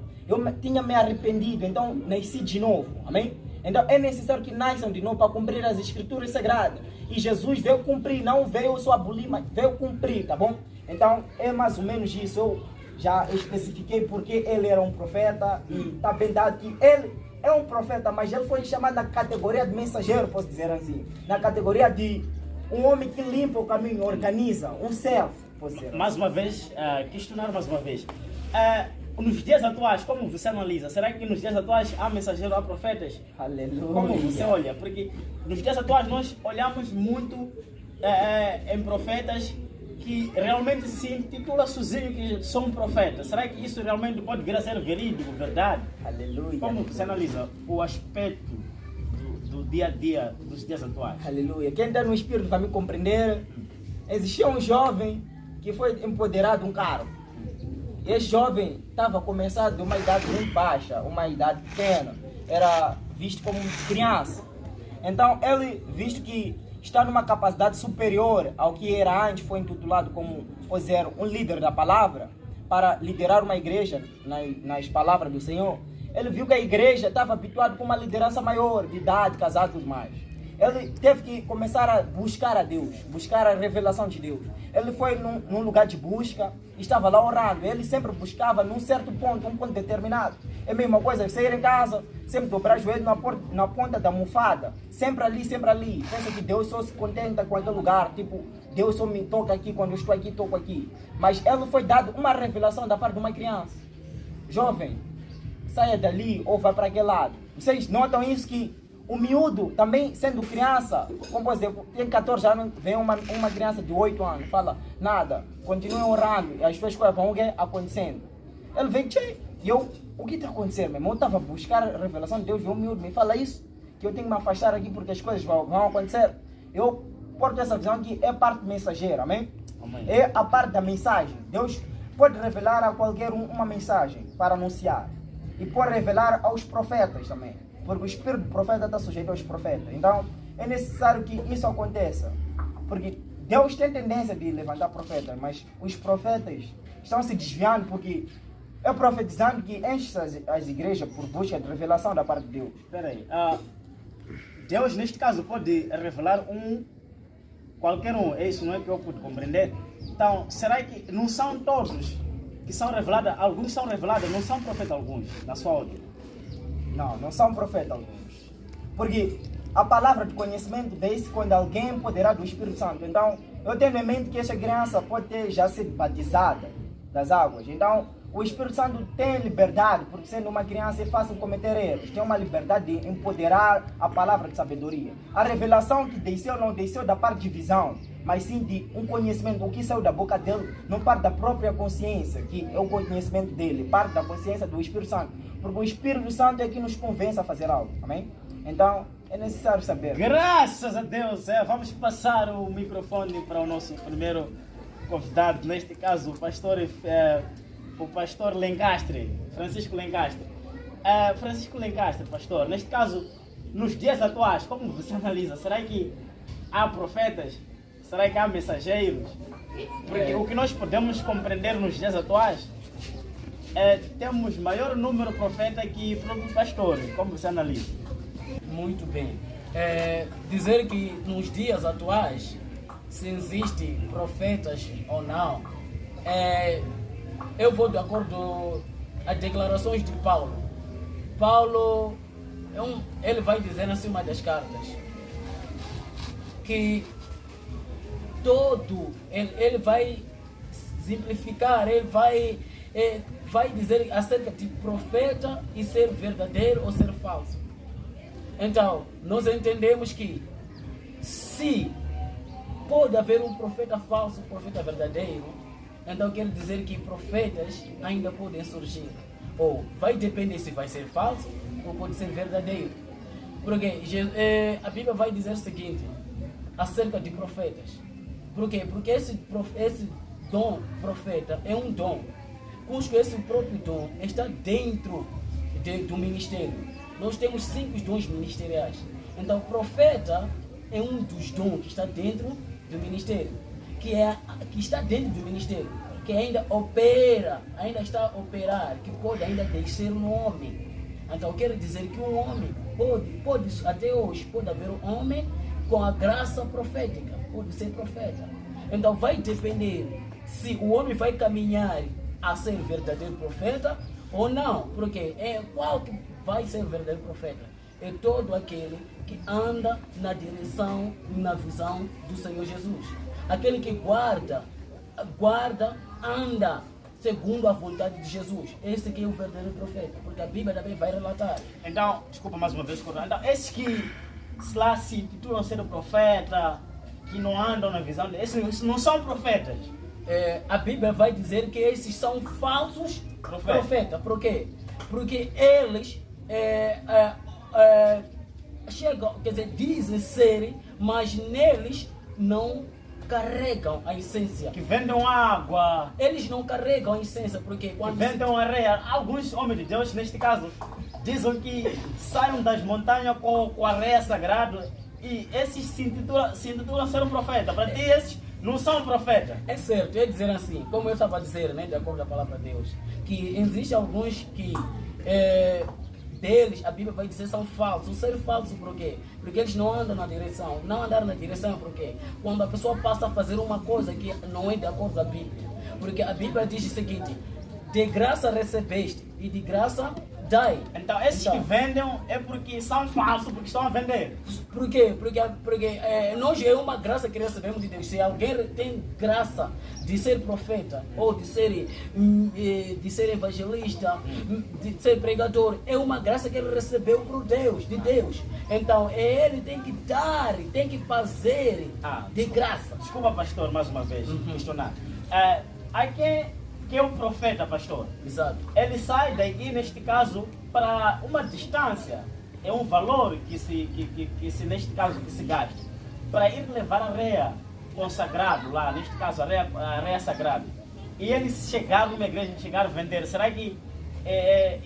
tinha me arrependido, então nasci de novo, amém? Então é necessário que nasçam de novo para cumprir as escrituras sagradas, e Jesus veio cumprir, não veio só abolir, mas veio cumprir, tá bom? Então é mais ou menos isso, eu já especifiquei porque ele era um profeta, e está bem dado que ele é um profeta, mas ele foi chamado na categoria de mensageiro, posso dizer assim. Na categoria de um homem que limpa o caminho, organiza, um servo, posso dizer. Mais uma vez, questionar mais uma vez. Nos dias atuais, como você analisa? Será que nos dias atuais há mensageiros, há profetas? Aleluia. Como você olha? Porque nos dias atuais nós olhamos muito em profetas que realmente se intitula sozinho que são profetas. Será que isso realmente pode vir a ser verídico, verdade? Aleluia. Como você analisa o aspecto do dia a dia dos dias atuais? Aleluia. Quem está no espírito vai me compreender. Existia um jovem que foi empoderado um cargo. E esse jovem estava começando de uma idade muito baixa, uma idade pequena. Era visto como criança. Então ele, visto que está numa capacidade superior ao que era antes, foi intitulado como, ou seja, um líder da palavra, para liderar uma igreja nas palavras do Senhor. Ele viu que a igreja estava habituada com uma liderança maior, de idade, casado e tudo mais. Ele teve que começar a buscar a Deus, buscar a revelação de Deus. Ele foi num lugar de busca, estava lá orando. Ele sempre buscava num certo ponto, um ponto determinado. É a mesma coisa, sair em casa, sempre dobrar o joelho na ponta da almofada. Sempre ali, sempre ali. Pensa que Deus só se contenta com aquele lugar. Tipo, Deus só me toca aqui, quando eu estou aqui, toco aqui. Mas ele foi dado uma revelação da parte de uma criança. Jovem, saia dali ou vá para aquele lado. Vocês notam isso que o miúdo, também sendo criança, como por exemplo, tem 14 anos, vem uma criança de 8 anos, fala, nada, continua orando, e as suas coisas vão acontecendo. Ele vem, e eu, o que está acontecendo, meu irmão? Eu estava a buscar a revelação de Deus, e o miúdo me fala isso, que eu tenho que me afastar aqui porque as coisas vão acontecer. Eu porto essa visão que é parte mensageira, amém? Amém? É a parte da mensagem. Deus pode revelar a qualquer uma mensagem para anunciar, e pode revelar aos profetas também. Porque o espírito do profeta está sujeito aos profetas. Então, é necessário que isso aconteça. Porque Deus tem tendência de levantar profetas, mas os profetas estão se desviando porque é profetizando que enche as igrejas por busca de revelação da parte de Deus. Espera aí. Deus, neste caso, pode revelar qualquer um. É isso, não é que eu pude compreender? Então, será que não são todos que são revelados? Alguns são revelados, não são profetas alguns, na sua ordem? Não são profetas alguns. Porque a palavra de conhecimento vem-se quando alguém é empoderado do Espírito Santo. Então, eu tenho em mente que essa criança pode ter já sido batizada das águas. Então, o Espírito Santo tem liberdade, porque sendo uma criança é fácil cometer erros. Tem uma liberdade de empoderar a palavra de sabedoria. A revelação que desceu não desceu da parte de visão, mas sim de um conhecimento. O que saiu da boca dele não parte da própria consciência, que é o conhecimento dele, parte da consciência do Espírito Santo. Porque o Espírito Santo é que nos convence a fazer algo, amém? Então, é necessário saber. Graças a Deus! Vamos passar o microfone para o nosso primeiro convidado, neste caso o pastor Lencastre, Francisco Lencastre. Francisco Lencastre, pastor, neste caso, nos dias atuais, como você analisa? Será que há profetas? Será que há mensageiros? Porque o que nós podemos compreender nos dias atuais temos maior número de profetas que próprios pastores. Como você analisa? Muito bem. Dizer que nos dias atuais, se existem profetas ou não, eu vou de acordo às declarações de Paulo. Paulo, ele vai dizer assim uma das cartas, que ele vai simplificar, ele vai dizer acerca de profeta e ser verdadeiro ou ser falso. Então, nós entendemos que se pode haver um profeta falso e um profeta verdadeiro, então quer dizer que profetas ainda podem surgir. Ou vai depender se vai ser falso ou pode ser verdadeiro. Porque a Bíblia vai dizer o seguinte acerca de profetas. Por quê? Porque esse dom profeta é um dom, cujo esse próprio dom está dentro do ministério. Nós temos 5 dons ministeriais. Então, profeta é um dos dons que está dentro do ministério, que está dentro do ministério, que ainda opera, ainda está a operar, que pode ainda descer no homem. Então, quero dizer que um homem pode até hoje, pode haver um homem com a graça profética, pode ser profeta. Então, vai depender se o homem vai caminhar a ser verdadeiro profeta ou não. Porque qual que vai ser verdadeiro profeta? É todo aquele que anda na direção, na visão do Senhor Jesus. Aquele que guarda, anda segundo a vontade de Jesus. Esse que é o verdadeiro profeta, porque a Bíblia também vai relatar. Então, desculpa mais uma vez, então, esses que lá se titulam ser profeta, que não andam na visão, esses não são profetas. A Bíblia vai dizer que esses são falsos profetas. Por quê? Porque eles chegam, quer dizer, dizem serem, mas neles não carregam a essência. Que vendem água. Eles não carregam a essência, porque quando que vendem areia. Alguns homens de Deus, neste caso, dizem que saem das montanhas com areia sagrada, e esses se intitulam ser um profeta. Para ti, esses não são profetas. É certo, é dizer assim, como eu estava a dizer, né, de acordo com a palavra de Deus, que existem alguns que deles, a Bíblia vai dizer são falsos. Ser falso por quê? Porque eles não andam na direção. Não andar na direção por quê? Quando a pessoa passa a fazer uma coisa que não é de acordo com a Bíblia. Porque a Bíblia diz o seguinte: de graça recebeste e de graça dai. Então esses que vendem é porque são falsos, porque estão a vender. Por quê? Porque nós é uma graça que recebemos de Deus. Se alguém tem graça de ser profeta, ou de ser evangelista, de ser pregador, é uma graça que ele recebeu por Deus, de Deus. Então ele tem que dar, tem que fazer de graça. Desculpa, pastor, mais uma vez, questionar. Que é um profeta, pastor. Exato. Ele sai daqui, neste caso, para uma distância. É um valor que neste caso, que se gasta. Para ir levar areia consagrado lá, neste caso, areia sagrada. E ele chegar numa igreja, chegar a vender. Será que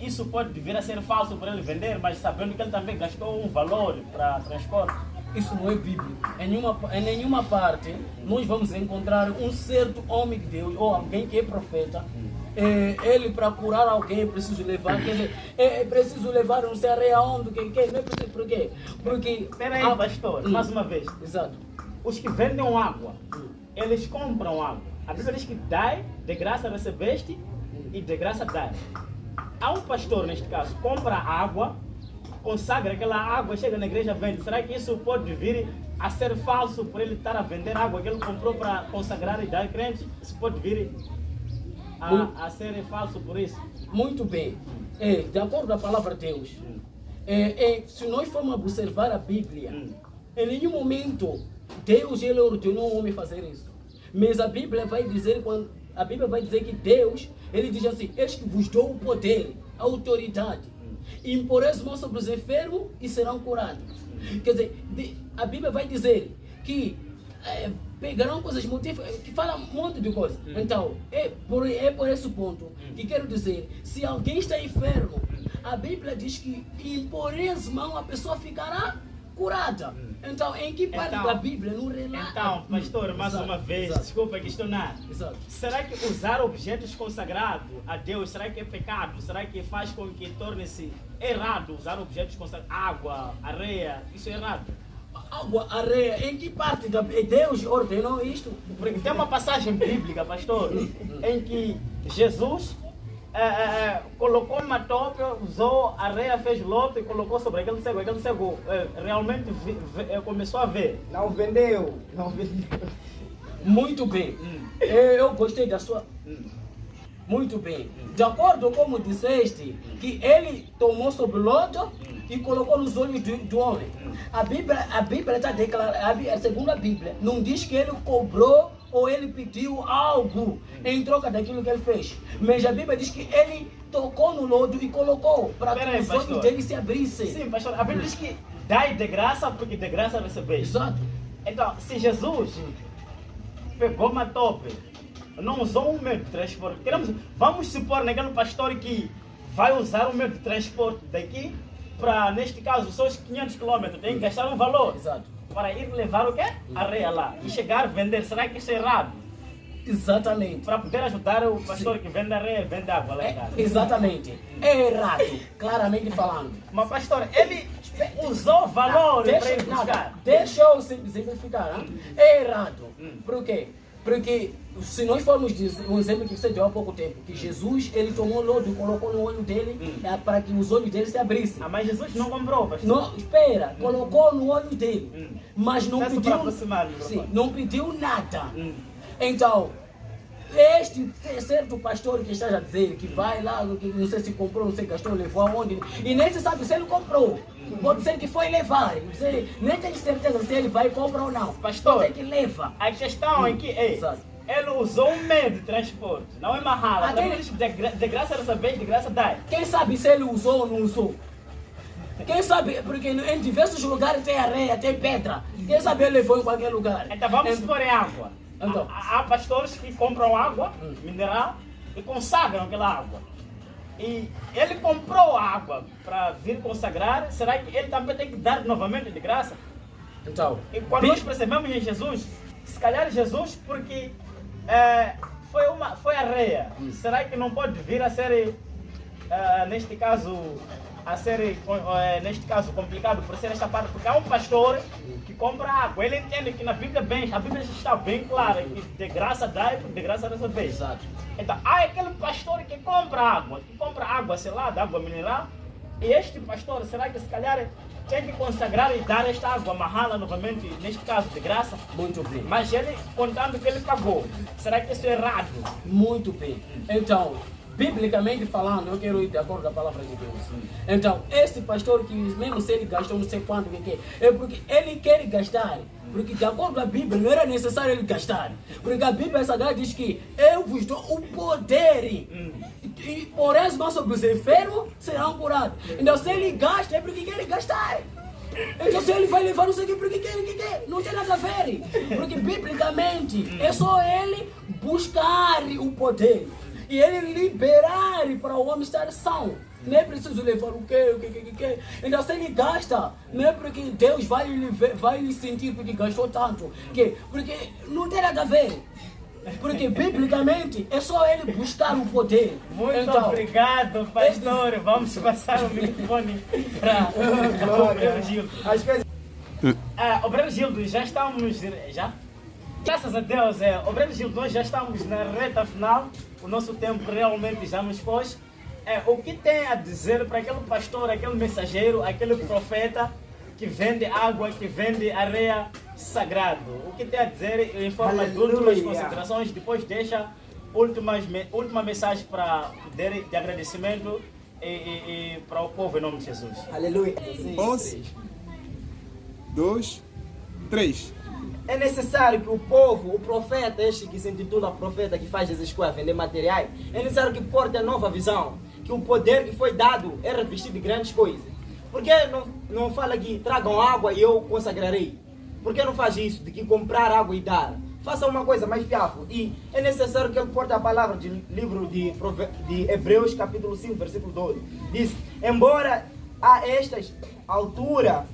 isso pode vir a ser falso para ele vender, mas sabendo que ele também gastou um valor para transporte? Isso não é bíblico. Em nenhuma parte nós vamos encontrar um certo homem de Deus ou alguém que é profeta. Ele para curar alguém é preciso levar, quer dizer, é preciso levar não sei aonde, quem quer, não é preciso, por quê? Porque... Espera aí, pastor, mais uma vez. Exato. Os que vendem água, eles compram água. A Bíblia diz que dai, de graça recebeste e de graça dai. Há um pastor, neste caso, compra água, consagra aquela água, chega na igreja e vende. Será que isso pode vir a ser falso por ele estar a vender água que ele comprou para consagrar e dar crentes? Isso pode vir a ser falso por isso? Muito bem. De acordo com a palavra de Deus, se nós formos observar a Bíblia, em nenhum momento Deus ele ordenou o homem fazer isso. Mas a Bíblia vai dizer que Deus, ele diz assim: eis que vos dou o poder, a autoridade, imporeis mãos sobre os enfermos e serão curados. Quer dizer, a Bíblia vai dizer que pegarão coisas que falam um monte de coisas. Então, é por esse ponto que quero dizer: se alguém está enfermo, a Bíblia diz que imporeis mãos, a pessoa ficará curada. Então, em que parte da Bíblia não relata? Então, pastor, mais uma vez, desculpa questionar. Exato. Será que usar objetos consagrados a Deus, será que é pecado? Será que faz com que torne-se errado usar objetos consagrados? Água, areia, isso é errado? Água, areia, em que parte da Deus ordenou isto? Porque tem uma passagem bíblica, pastor, em que Jesus colocou uma tope, usou areia, fez lote e colocou sobre aquele cego. Aquele cego realmente começou a ver. Não vendeu. Muito bem. Eu gostei da sua... Muito bem. De acordo com como disseste, que ele tomou sobre o loto e colocou nos olhos do homem. A Bíblia está declarando, segundo a Bíblia, não diz que ele cobrou ou ele pediu algo em troca daquilo que ele fez. Mas a Bíblia diz que ele tocou no lodo e colocou para que os olhos dele se abrissem. Sim, pastor. A Bíblia diz que dai de graça porque de graça recebeste. Exato. Então, se Jesus pegou uma tope não usou um meio de transporte. Vamos supor naquele pastor que vai usar um meio de transporte daqui para, neste caso, só os 500 km, tem que gastar um valor. Exato. Para ir levar o quê? Areia lá. E chegar a vender. Será que isso é errado? Exatamente. Para poder ajudar o pastor que vende areia, vende água lá em casa. Exatamente. É errado, claramente falando. Mas pastor, ele usou valor para ir buscar. Deixa eu simplificar. É errado. Por quê? Porque se nós formos dizer um exemplo que você deu há pouco tempo, que Jesus ele tomou lodo, colocou no olho dele para que os olhos dele se abrissem. Mas Jesus não comprou, pastor. Não, espera, colocou no olho dele, mas não Peço pediu, para aproximar o sim, microfone. não pediu nada. Então, este certo pastor que está a dizer que vai lá, que não sei se comprou, não sei se gastou, levou aonde, e nem se sabe se ele comprou. Pode ser que foi levar, você nem tem certeza se ele vai comprar ou não. Pastor, pode ser que leva. A questão é que Exato. ele usou um meio de transporte, não é marrala. Aquele- De graça receber, de graça dá. Quem sabe se ele usou ou não usou? Quem sabe, porque em diversos lugares tem areia, tem pedra. Quem sabe ele levou em qualquer lugar. Então vamos supor em água. Então. Há pastores que compram água mineral e consagram aquela água. E ele comprou a água para vir consagrar. Será que ele também tem que dar novamente de graça? Então, E quando nós percebemos em Jesus, se calhar Jesus, porque foi areia. Será que não pode vir a ser, neste caso, neste caso complicado por ser esta parte? Porque há um pastor que compra água. Ele entende que na Bíblia a Bíblia está bem clara que de graça dá e de graça receber. exato. Então, há aquele pastor que compra água selada, água mineral, e este pastor, será que se calhar tem que consagrar e dar esta água marrala novamente, neste caso de graça? Muito bem. Mas ele, contando que ele pagou, será que isso é errado? Muito bem. Então, biblicamente falando, eu quero ir de acordo com a palavra de Deus. Então, esse pastor que mesmo se ele gastou não sei quanto que quer, é porque ele quer gastar. Porque de acordo com a Bíblia não era necessário ele gastar. Porque a Bíblia Sagrada diz que eu vos dou o poder. E por as mãos sobre os enfermos serão curados. Então se ele gasta é porque quer gastar. Então se ele vai levar não sei o que porque quer. Não tem nada a ver. Porque biblicamente é só ele buscar o poder. E ele liberar para o homem estar são. Não é preciso levar o quê. Então se ele gasta, não é porque Deus vai lhe sentir porque gastou tanto. Porque não tem nada a ver. Porque biblicamente é só ele buscar o poder. Muito então, obrigado, pastor. Vamos passar o microfone para o Obreiro Gildo. As coisas... Obreiro Gildo, já estamos... Já? Graças a Deus, Obreiro Gildo, nós já estamos na reta final. O nosso tempo realmente já nos foi. O que tem a dizer para aquele pastor, aquele mensageiro, aquele profeta que vende água, que vende areia sagrado? O que tem a dizer em forma de últimas considerações? Depois deixa última mensagem para de agradecimento e para o povo em nome de Jesus. Aleluia. 11, 2, 3. É necessário que o povo, o profeta, este que se intitula profeta, que faz essas coisas, vender materiais, é necessário que porte a nova visão, que o poder que foi dado é revestido de grandes coisas. Por que não fala que tragam água e eu consagrarei? Por que não faz isso, de que comprar água e dar? Faça uma coisa mais fiável. E é necessário que ele porte a palavra do livro de Hebreus, capítulo 5, versículo 12. Diz, embora a estas alturas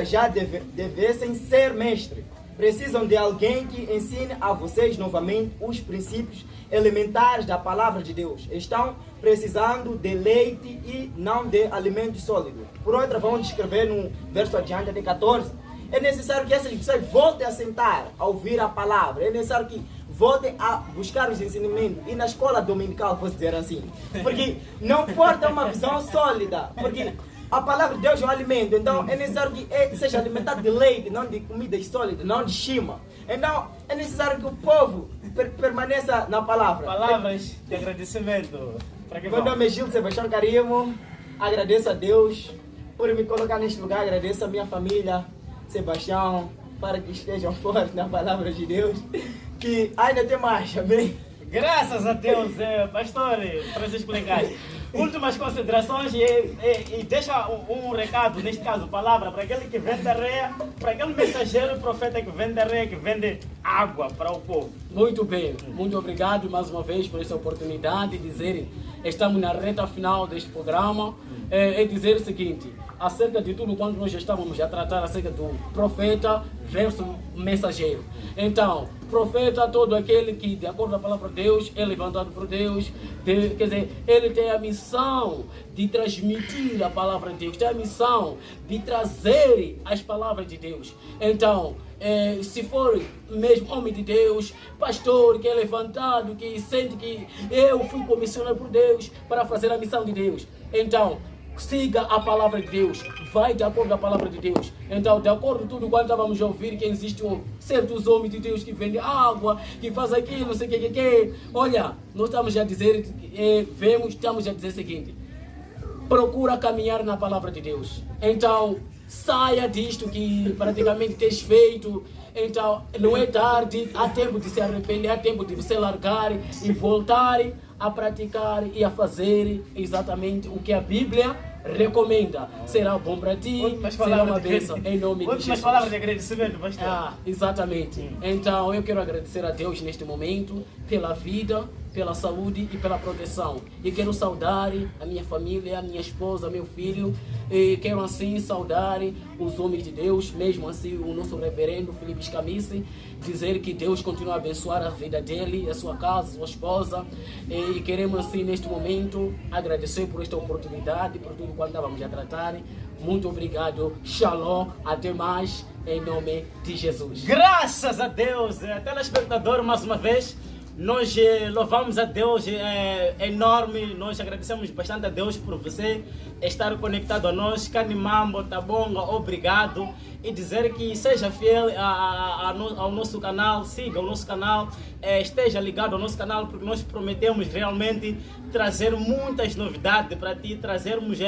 já devessem ser mestres, precisam de alguém que ensine a vocês novamente os princípios elementares da palavra de Deus. Estão precisando de leite e não de alimento sólido. Por outra, vamos descrever no verso adiante, até 14. É necessário que essas pessoas voltem a sentar, a ouvir a palavra. É necessário que voltem a buscar os ensinamentos. E na escola dominical, posso dizer assim. Porque não porta uma visão sólida. Porque a palavra de Deus é um alimento. Então é necessário que seja alimentado de leite, não de comidas sólidas, não de chima. Então é necessário que o povo permaneça na palavra. Palavras de agradecimento. Meu nome é Gil Sebastião Carimo. Agradeço a Deus por me colocar neste lugar. Agradeço a minha família, Sebastião, para que estejam fortes na palavra de Deus. Que ainda tem mais, amém? Graças a Deus, pastor Francisco Lencastre. últimas considerações e deixa um recado, neste caso, palavra, para aquele que vende areia, para aquele mensageiro e profeta que vende areia, que vende água para o povo. Muito bem, muito obrigado mais uma vez por essa oportunidade de dizer, estamos na reta final deste programa, é dizer o seguinte, acerca de tudo quanto nós já estávamos a tratar acerca do profeta versus mensageiro. Então, profeta, todo aquele que, de acordo com a palavra de Deus, é levantado por Deus, quer dizer, ele tem a missão de transmitir a palavra de Deus, tem a missão de trazer as palavras de Deus. Então, se for mesmo homem de Deus, pastor que é levantado, que sente que eu fui comissionado por Deus para fazer a missão de Deus, então siga a palavra de Deus, vai de acordo com a palavra de Deus. Então, de acordo com tudo quando estávamos a ouvir que existem certos homens de Deus que vendem água, que fazem aquilo, não sei o que. Olha, nós estamos a dizer, estamos a dizer o seguinte, procura caminhar na palavra de Deus. Então, saia disto que praticamente tens feito. Então, não é tarde, há tempo de se arrepender, há tempo de você largar e voltar a praticar e a fazer exatamente o que a Bíblia recomenda. Será bom para ti, será uma bênção em nome de Jesus. Últimas palavras de agradecimento, pastor. Exatamente. Então, eu quero agradecer a Deus neste momento pela vida, pela saúde e pela proteção. E quero saudar a minha família, a minha esposa, meu filho. E quero assim saudar os homens de Deus, mesmo assim o nosso reverendo Felipe Scamice, dizer que Deus continua a abençoar a vida dele, a sua casa, a sua esposa. E queremos assim neste momento agradecer por esta oportunidade, por tudo quanto estávamos a tratar. Muito obrigado, shalom, até mais, em nome de Jesus. Graças a Deus, telespectador, mais uma vez, nós louvamos a Deus, é enorme, nós agradecemos bastante a Deus por você estar conectado a nós. Canimambo, Tabonga, obrigado. E dizer que seja fiel ao nosso canal, siga o nosso canal, esteja ligado ao nosso canal, porque nós prometemos realmente trazer muitas novidades para ti, trazermos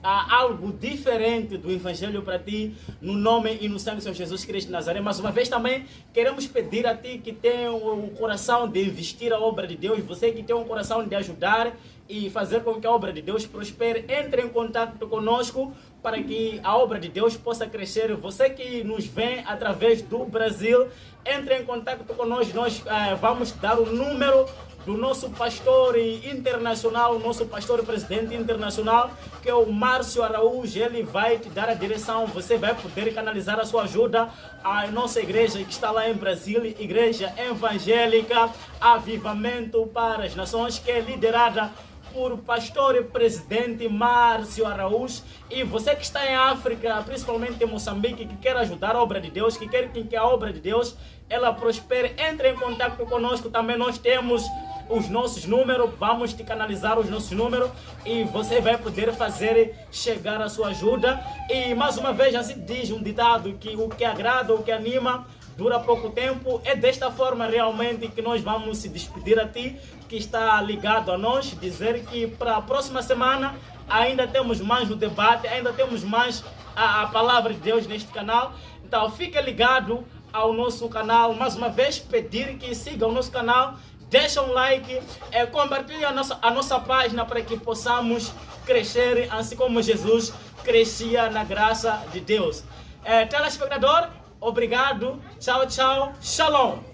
algo diferente do Evangelho para ti, no nome e no sangue do Senhor Jesus Cristo de Nazaré. Mais uma vez também queremos pedir a ti que tem o coração de investir a obra de Deus, você que tem um coração de ajudar e fazer com que a obra de Deus prospere, entre em contato conosco para que a obra de Deus possa crescer. Você que nos vê através do Brasil, entre em contato conosco, nós vamos dar o número do nosso pastor internacional, o nosso pastor presidente internacional, que é o Márcio Araújo. Ele vai te dar a direção, você vai poder canalizar a sua ajuda à nossa igreja que está lá em Brasília, Igreja Evangélica Avivamento para as Nações, que é liderada por pastor e presidente Márcio Araújo. E você que está em África, principalmente em Moçambique, que quer ajudar a obra de Deus, que quer que a obra de Deus ela prospere, entre em contato conosco. Também nós temos os nossos números, vamos te canalizar os nossos números e você vai poder fazer chegar a sua ajuda. E mais uma vez, assim diz um ditado, que o que agrada, o que anima, dura pouco tempo. É desta forma realmente que nós vamos se despedir a ti que está ligado a nós, dizer que para a próxima semana ainda temos mais o debate, ainda temos mais a palavra de Deus neste canal. Então fique ligado ao nosso canal. Mais uma vez pedir que siga o nosso canal, deixa um like, compartilhe a nossa página para que possamos crescer assim como Jesus crescia na graça de Deus. Telespectador, obrigado, tchau, tchau, shalom.